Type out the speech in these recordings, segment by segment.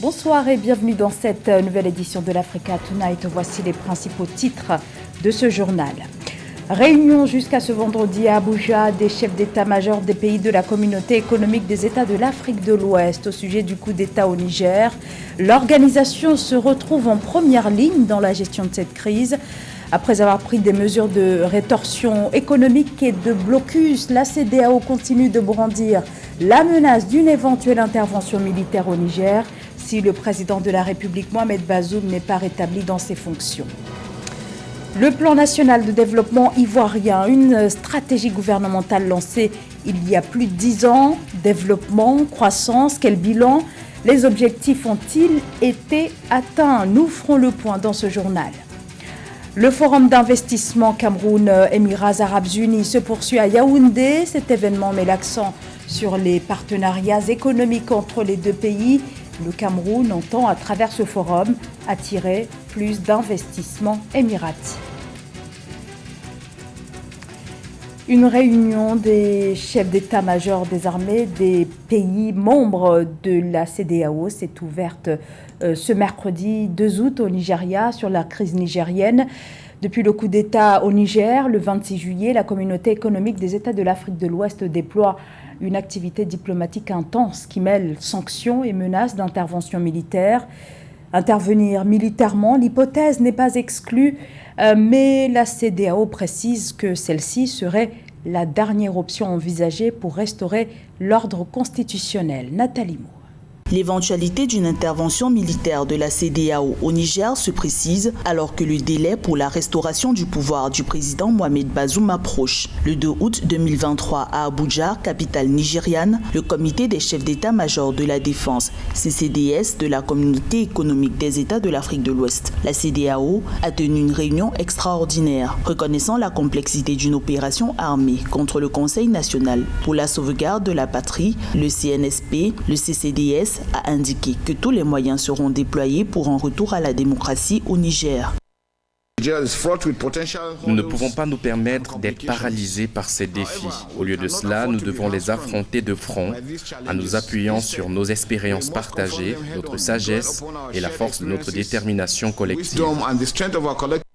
Bonsoir et bienvenue dans cette nouvelle édition de l'Africa Tonight. Voici les principaux titres de ce journal. Réunion jusqu'à ce vendredi à Abuja des chefs d'état-major des pays de la communauté économique des États de l'Afrique de l'Ouest au sujet du coup d'État au Niger. L'organisation se retrouve en première ligne dans la gestion de cette crise. Après avoir pris des mesures de rétorsion économique et de blocus, la CEDEAO continue de brandir la menace d'une éventuelle intervention militaire au Niger si le président de la République Mohamed Bazoum n'est pas rétabli dans ses fonctions. Le plan national de développement ivoirien, une stratégie gouvernementale lancée il y a plus de 10 ans. Développement, croissance, quel bilan? Les objectifs ont-ils été atteints? Nous ferons le point dans ce journal. Le forum d'investissement Cameroun-Émirats Arabes Unis se poursuit à Yaoundé. Cet événement met l'accent sur les partenariats économiques entre les deux pays. Le Cameroun entend, à travers ce forum, attirer plus d'investissements émiratis. Une réunion des chefs d'état-major des armées des pays membres de la CEDEAO s'est ouverte ce mercredi 2 août au Nigeria sur la crise nigérienne. Depuis le coup d'État au Niger, le 26 juillet, la communauté économique des États de l'Afrique de l'Ouest déploie une activité diplomatique intense qui mêle sanctions et menaces d'intervention militaire. Intervenir militairement, l'hypothèse n'est pas exclue, mais la CEDEAO précise que celle-ci serait la dernière option envisagée pour restaurer l'ordre constitutionnel. Nathalie Moore. L'éventualité d'une intervention militaire de la CEDEAO au Niger se précise alors que le délai pour la restauration du pouvoir du président Mohamed Bazoum approche. Le 2 août 2023 à Abuja, capitale nigériane, le comité des chefs d'état-major de la défense, CCDS, de la communauté économique des États de l'Afrique de l'Ouest, la CEDEAO, a tenu une réunion extraordinaire, reconnaissant la complexité d'une opération armée contre le Conseil national pour la sauvegarde de la patrie, le CNSP, le CCDS, a indiqué que tous les moyens seront déployés pour un retour à la démocratie au Niger. Nous ne pouvons pas nous permettre d'être paralysés par ces défis. Au lieu de cela, nous devons les affronter de front, en nous appuyant sur nos expériences partagées, notre sagesse et la force de notre détermination collective.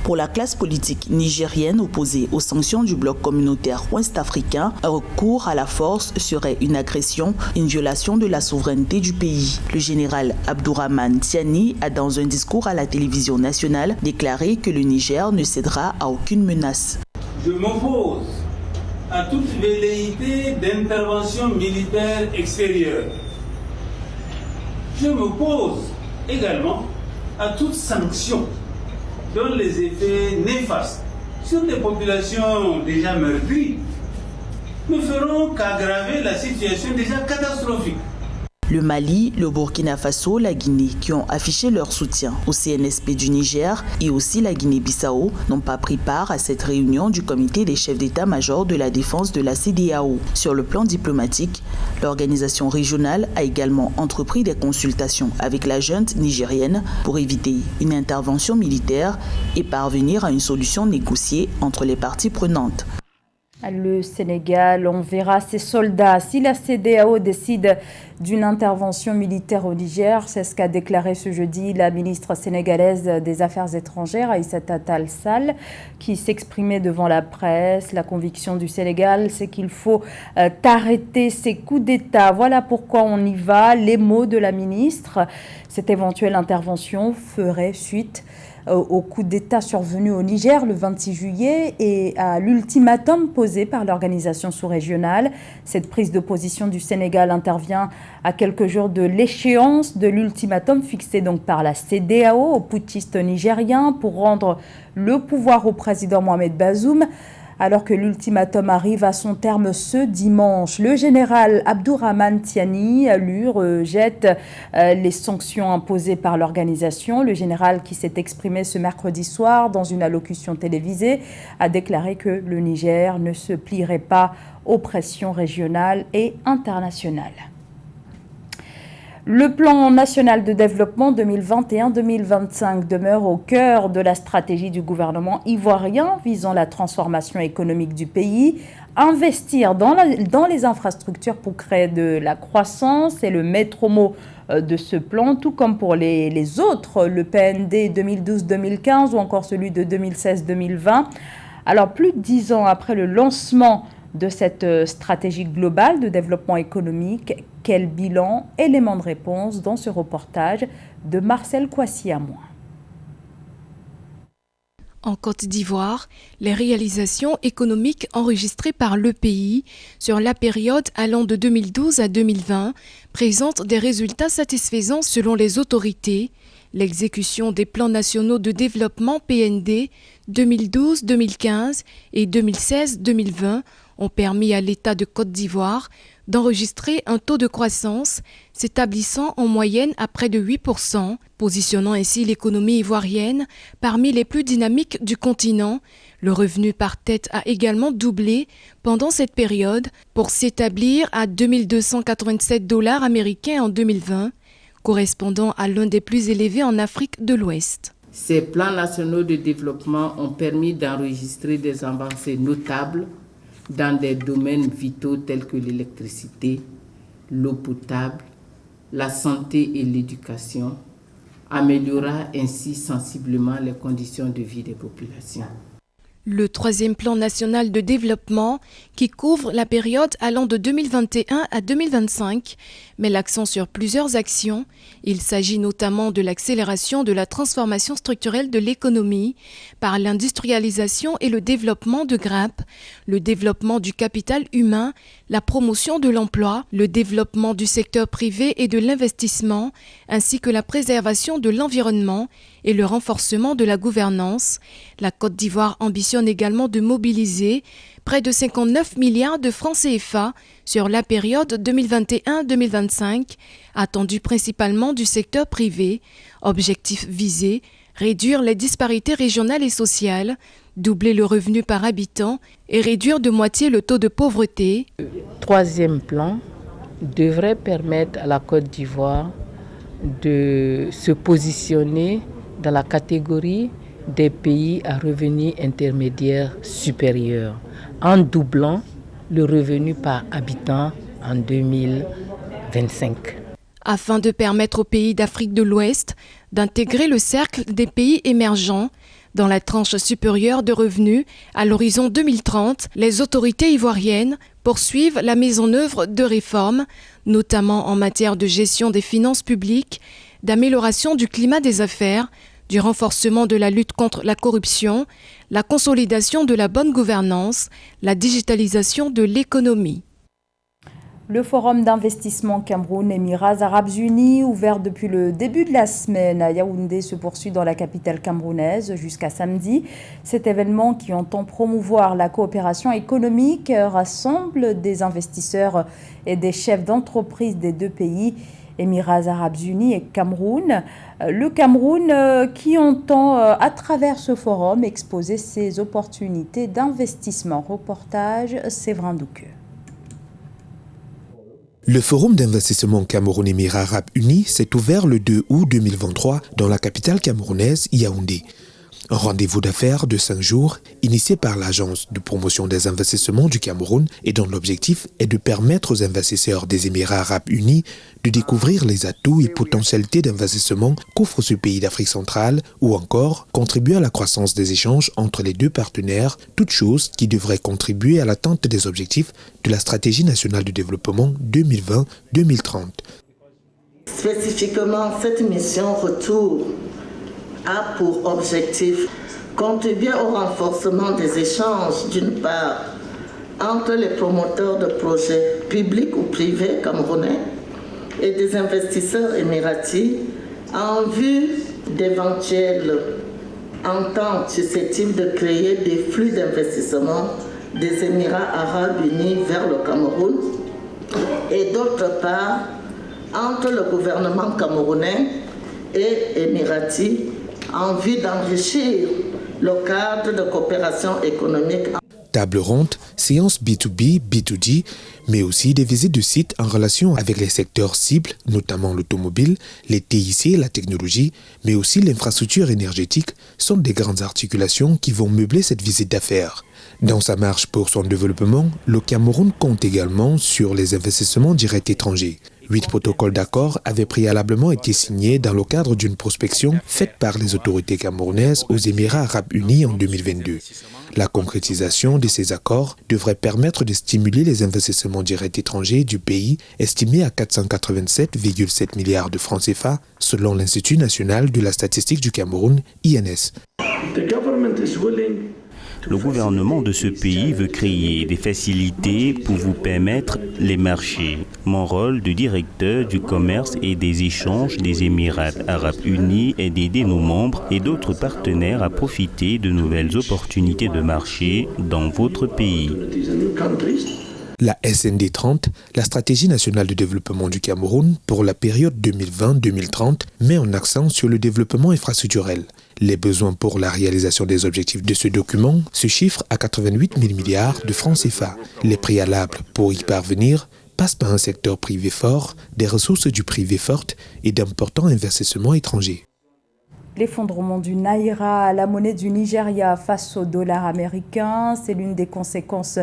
Pour la classe politique nigérienne opposée aux sanctions du bloc communautaire ouest-africain, un recours à la force serait une agression, une violation de la souveraineté du pays. Le général Abdourahmane Tiani a dans un discours à la télévision nationale déclaré que le Niger ne cédera à aucune menace. Je m'oppose à toute velléité d'intervention militaire extérieure. Je m'oppose également à toute sanction dont les effets néfastes sur les populations déjà meurtries ne feront qu'aggraver la situation déjà catastrophique. Le Mali, le Burkina Faso, la Guinée, qui ont affiché leur soutien au CNSP du Niger et aussi la Guinée-Bissau, n'ont pas pris part à cette réunion du comité des chefs d'état-major de la défense de la CEDEAO. Sur le plan diplomatique, l'organisation régionale a également entrepris des consultations avec la junte nigérienne pour éviter une intervention militaire et parvenir à une solution négociée entre les parties prenantes. Le Sénégal enverra ses soldats si la CEDEAO décide d'une intervention militaire au Niger. C'est ce qu'a déclaré ce jeudi la ministre sénégalaise des Affaires étrangères, Aïssata Tall Sall, qui s'exprimait devant la presse. La conviction du Sénégal, c'est qu'il faut arrêter ces coups d'État. Voilà pourquoi on y va. Les mots de la ministre. Cette éventuelle intervention ferait suite au coup d'État survenu au Niger le 26 juillet et à l'ultimatum posé par l'organisation sous-régionale. Cette prise de position du Sénégal intervient à quelques jours de l'échéance de l'ultimatum fixé donc par la CEDEAO aux putschistes nigériens pour rendre le pouvoir au président Mohamed Bazoum. Alors que l'ultimatum arrive à son terme ce dimanche, le général Abdourahmane Tiani, lui, rejette les sanctions imposées par l'organisation. Le général, qui s'est exprimé ce mercredi soir dans une allocution télévisée, a déclaré que le Niger ne se plierait pas aux pressions régionales et internationales. Le plan national de développement 2021-2025 demeure au cœur de la stratégie du gouvernement ivoirien visant la transformation économique du pays. Investir dans les infrastructures pour créer de la croissance est le maître mot de ce plan, tout comme pour les autres, le PND 2012-2015 ou encore celui de 2016-2020. Alors, plus de 10 ans après le lancement de cette stratégie globale de développement économique, quel bilan? Élément de réponse dans ce reportage de Marcel Kouassi-Amoin. En Côte d'Ivoire, les réalisations économiques enregistrées par le pays sur la période allant de 2012 à 2020 présentent des résultats satisfaisants selon les autorités. L'exécution des plans nationaux de développement PND 2012-2015 et 2016-2020 ont permis à l'État de Côte d'Ivoire d'enregistrer un taux de croissance s'établissant en moyenne à près de 8%, positionnant ainsi l'économie ivoirienne parmi les plus dynamiques du continent. Le revenu par tête a également doublé pendant cette période pour s'établir à 2 287 $ américains en 2020, correspondant à l'un des plus élevés en Afrique de l'Ouest. Ces plans nationaux de développement ont permis d'enregistrer des avancées notables dans des domaines vitaux tels que l'électricité, l'eau potable, la santé et l'éducation, améliorant ainsi sensiblement les conditions de vie des populations. Le troisième plan national de développement, qui couvre la période allant de 2021 à 2025, met l'accent sur plusieurs actions. Il s'agit notamment de l'accélération de la transformation structurelle de l'économie par l'industrialisation et le développement de grappes, le développement du capital humain, la promotion de l'emploi, le développement du secteur privé et de l'investissement, ainsi que la préservation de l'environnement et le renforcement de la gouvernance. La Côte d'Ivoire ambitionne également de mobiliser près de 59 milliards de francs CFA sur la période 2021-2025, attendue principalement du secteur privé. Objectif visé, réduire les disparités régionales et sociales, doubler le revenu par habitant et réduire de moitié le taux de pauvreté. Le troisième plan devrait permettre à la Côte d'Ivoire de se positionner dans la catégorie des pays à revenus intermédiaires supérieurs, en doublant le revenu par habitant en 2025. Afin de permettre aux pays d'Afrique de l'Ouest d'intégrer le cercle des pays émergents dans la tranche supérieure de revenus à l'horizon 2030, les autorités ivoiriennes poursuivent la mise en œuvre de réformes, notamment en matière de gestion des finances publiques, d'amélioration du climat des affaires, du renforcement de la lutte contre la corruption, la consolidation de la bonne gouvernance, la digitalisation de l'économie. Le forum d'investissement Cameroun-Émirats Arabes Unis, ouvert depuis le début de la semaine à Yaoundé, se poursuit dans la capitale camerounaise jusqu'à samedi. Cet événement, qui entend promouvoir la coopération économique, rassemble des investisseurs et des chefs d'entreprise des deux pays, Émirats Arabes Unis et Cameroun. Le Cameroun qui entend, à travers ce forum, exposer ses opportunités d'investissement. Reportage Séverin Douqueux. Le forum d'investissement Cameroun-Émirats Arabes Unis s'est ouvert le 2 août 2023 dans la capitale camerounaise, Yaoundé. Un rendez-vous d'affaires de 5 jours initié par l'Agence de promotion des investissements du Cameroun et dont l'objectif est de permettre aux investisseurs des Émirats Arabes Unis de découvrir les atouts et potentialités d'investissement qu'offre ce pays d'Afrique centrale ou encore contribuer à la croissance des échanges entre les deux partenaires, toutes choses qui devraient contribuer à l'atteinte des objectifs de la stratégie nationale de développement 2020-2030. Spécifiquement, cette mission retour a pour objectif contribuer au renforcement des échanges, d'une part, entre les promoteurs de projets publics ou privés camerounais et des investisseurs émiratis en vue d'éventuelles ententes susceptibles de créer des flux d'investissement des Émirats Arabes Unis vers le Cameroun, et d'autre part, entre le gouvernement camerounais et émirati en vue d'enrichir le cadre de coopération économique. tables rondes, séances B2B, B2G, mais aussi des visites de sites en relation avec les secteurs cibles, notamment l'automobile, les TIC, la technologie, mais aussi l'infrastructure énergétique, sont des grandes articulations qui vont meubler cette visite d'affaires. Dans sa marche pour son développement, le Cameroun compte également sur les investissements directs étrangers. 8 protocoles d'accord avaient préalablement été signés dans le cadre d'une prospection faite par les autorités camerounaises aux Émirats arabes unis en 2022. La concrétisation de ces accords devrait permettre de stimuler les investissements directs étrangers du pays, estimés à 487,7 milliards de francs CFA, selon l'Institut national de la statistique du Cameroun, INS. Le gouvernement de ce pays veut créer des facilités pour vous permettre les marchés. Mon rôle de directeur du commerce et des échanges des Émirats arabes unis est d'aider nos membres et d'autres partenaires à profiter de nouvelles opportunités de marché dans votre pays. La SND 30, la stratégie nationale de développement du Cameroun pour la période 2020-2030, met en accent sur le développement infrastructurel. Les besoins pour la réalisation des objectifs de ce document se chiffrent à 88 000 milliards de francs CFA. Les préalables pour y parvenir passent par un secteur privé fort, des ressources du privé fortes et d'importants investissements étrangers. L'effondrement du Naira, la monnaie du Nigeria face au dollar américain, c'est l'une des conséquences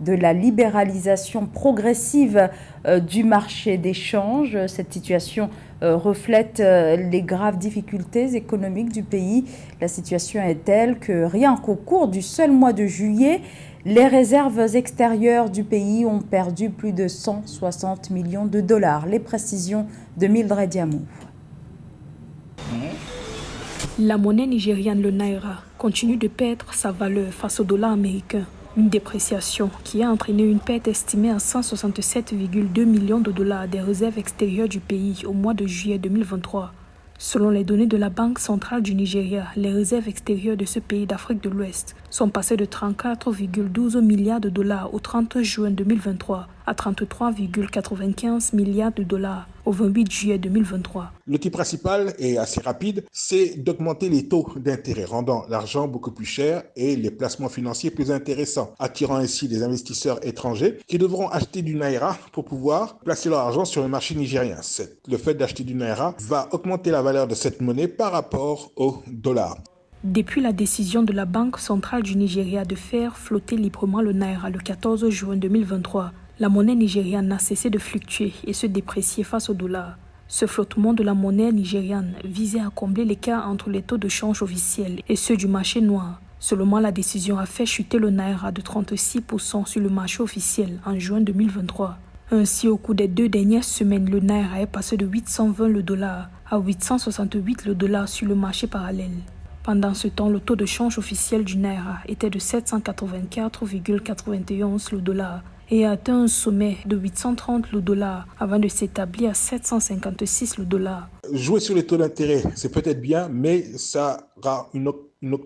de la libéralisation progressive du marché d'échange. Cette situation reflète les graves difficultés économiques du pays. La situation est telle que rien qu'au cours du seul mois de juillet, les réserves extérieures du pays ont perdu plus de 160 millions de dollars. Les précisions de Mildred Diamou. La monnaie nigériane, le Naira, continue de perdre sa valeur face au dollar américain. Une dépréciation qui a entraîné une perte estimée à 167,2 millions de dollars des réserves extérieures du pays au mois de juillet 2023. Selon les données de la Banque centrale du Nigeria, les réserves extérieures de ce pays d'Afrique de l'Ouest sont passées de 34,12 milliards de dollars au 30 juin 2023 à 33,95 milliards de dollars au 28 juillet 2023. L'outil principal est assez rapide, c'est d'augmenter les taux d'intérêt, rendant l'argent beaucoup plus cher et les placements financiers plus intéressants, attirant ainsi des investisseurs étrangers qui devront acheter du Naira pour pouvoir placer leur argent sur le marché nigérien. Le fait d'acheter du Naira va augmenter la valeur de cette monnaie par rapport au dollar. Depuis la décision de la Banque centrale du Nigeria de faire flotter librement le Naira le 14 juin 2023, la monnaie nigériane n'a cessé de fluctuer et se déprécier face au dollar. Ce flottement de la monnaie nigériane visait à combler l'écart entre les taux de change officiels et ceux du marché noir. Seulement, la décision a fait chuter le Naira de 36% sur le marché officiel en juin 2023. Ainsi, au cours des 2 dernières semaines, le Naira est passé de 820 le dollar à 868 le dollar sur le marché parallèle. Pendant ce temps, le taux de change officiel du Naira était de 784,91 le dollar et a atteint un sommet de 830 le dollar avant de s'établir à 756 le dollar. Jouer sur les taux d'intérêt, c'est peut-être bien, mais ça aura une autre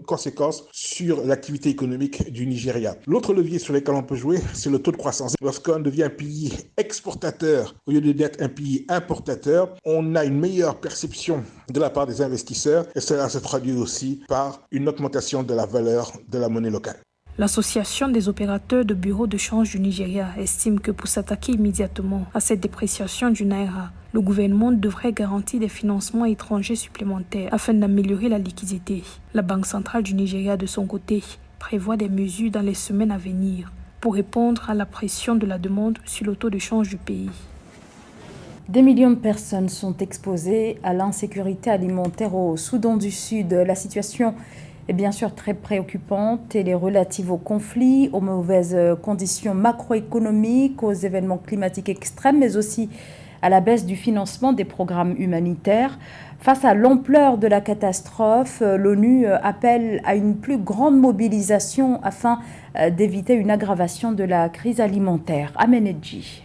conséquence sur l'activité économique du Nigeria. L'autre levier sur lequel on peut jouer, c'est le taux de croissance. Lorsqu'on devient un pays exportateur au lieu d'être un pays importateur, on a une meilleure perception de la part des investisseurs et cela se traduit aussi par une augmentation de la valeur de la monnaie locale. L'Association des opérateurs de bureaux de change du Nigeria estime que pour s'attaquer immédiatement à cette dépréciation du Naira, le gouvernement devrait garantir des financements étrangers supplémentaires afin d'améliorer la liquidité. La Banque centrale du Nigeria, de son côté, prévoit des mesures dans les semaines à venir pour répondre à la pression de la demande sur le taux de change du pays. Des millions de personnes sont exposées à l'insécurité alimentaire au Soudan du Sud. La situation est bien sûr très préoccupante. Elle est relative aux conflits, aux mauvaises conditions macroéconomiques, aux événements climatiques extrêmes, mais aussi à la baisse du financement des programmes humanitaires. Face à l'ampleur de la catastrophe, l'ONU appelle à une plus grande mobilisation afin d'éviter une aggravation de la crise alimentaire. Amenedji.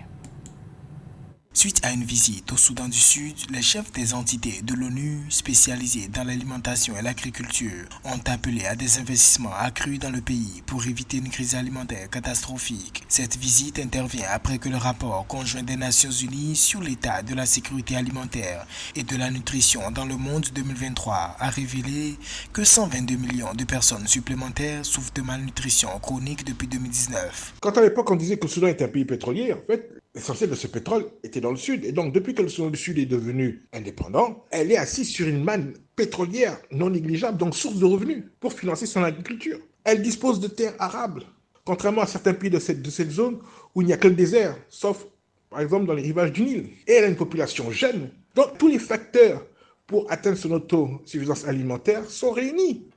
Suite à une visite au Soudan du Sud, les chefs des entités de l'ONU spécialisées dans l'alimentation et l'agriculture ont appelé à des investissements accrus dans le pays pour éviter une crise alimentaire catastrophique. Cette visite intervient après que le rapport conjoint des Nations Unies sur l'état de la sécurité alimentaire et de la nutrition dans le monde 2023 a révélé que 122 millions de personnes supplémentaires souffrent de malnutrition chronique depuis 2019. Quand à l'époque on disait que le Soudan était un pays pétrolier, en fait, l'essentiel de ce pétrole était dans le sud. Et donc, depuis que le Soudan du Sud est devenu indépendant, elle est assise sur une manne pétrolière non négligeable, donc source de revenus, pour financer son agriculture. Elle dispose de terres arables, contrairement à certains pays de cette zone où il n'y a que le désert, sauf par exemple dans les rivages du Nil. Et elle a une population jeune. Donc, tous les facteurs pour atteindre son autosuffisance alimentaire sont réunis.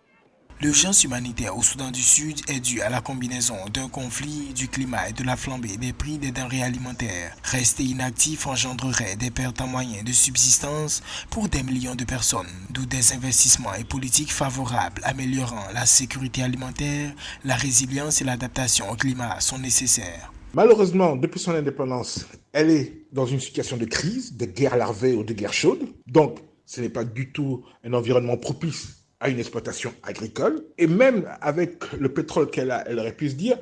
L'urgence humanitaire au Soudan du Sud est due à la combinaison d'un conflit, du climat et de la flambée des prix des denrées alimentaires. Rester inactif engendrerait des pertes en moyens de subsistance pour des millions de personnes, d'où des investissements et politiques favorables améliorant la sécurité alimentaire, la résilience et l'adaptation au climat sont nécessaires. Malheureusement, depuis son indépendance, elle est dans une situation de crise, de guerre larvée ou de guerre chaude. Donc, ce n'est pas du tout un environnement propice à une exploitation agricole. Et même avec le pétrole qu'elle a, elle aurait pu se dire,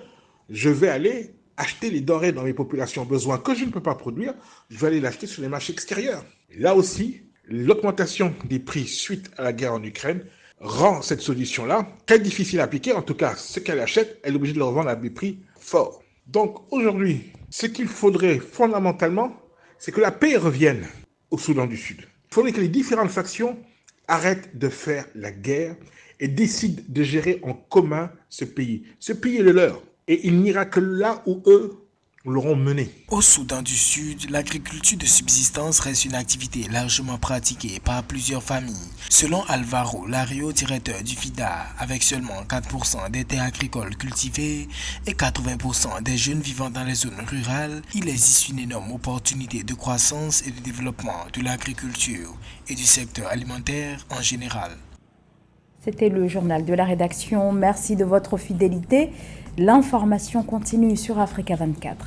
je vais aller acheter les denrées dont mes populations ont besoin que je ne peux pas produire, je vais aller l'acheter sur les marchés extérieurs. Là aussi, l'augmentation des prix suite à la guerre en Ukraine rend cette solution-là très difficile à appliquer. En tout cas, ce qu'elle achète, elle est obligée de le revendre à des prix forts. Donc aujourd'hui, ce qu'il faudrait fondamentalement, c'est que la paix revienne au Soudan du Sud. Il faudrait que les différentes factions arrêtent de faire la guerre et décident de gérer en commun ce pays. Ce pays est le leur et il n'ira que là où eux l'auront mené. Au Soudan du Sud, l'agriculture de subsistance reste une activité largement pratiquée par plusieurs familles. Selon Alvaro Lario, directeur du FIDA, avec seulement 4% des terres agricoles cultivées et 80% des jeunes vivant dans les zones rurales, il existe une énorme opportunité de croissance et de développement de l'agriculture et du secteur alimentaire en général. C'était le journal de la rédaction. Merci de votre fidélité. L'information continue sur Africa 24.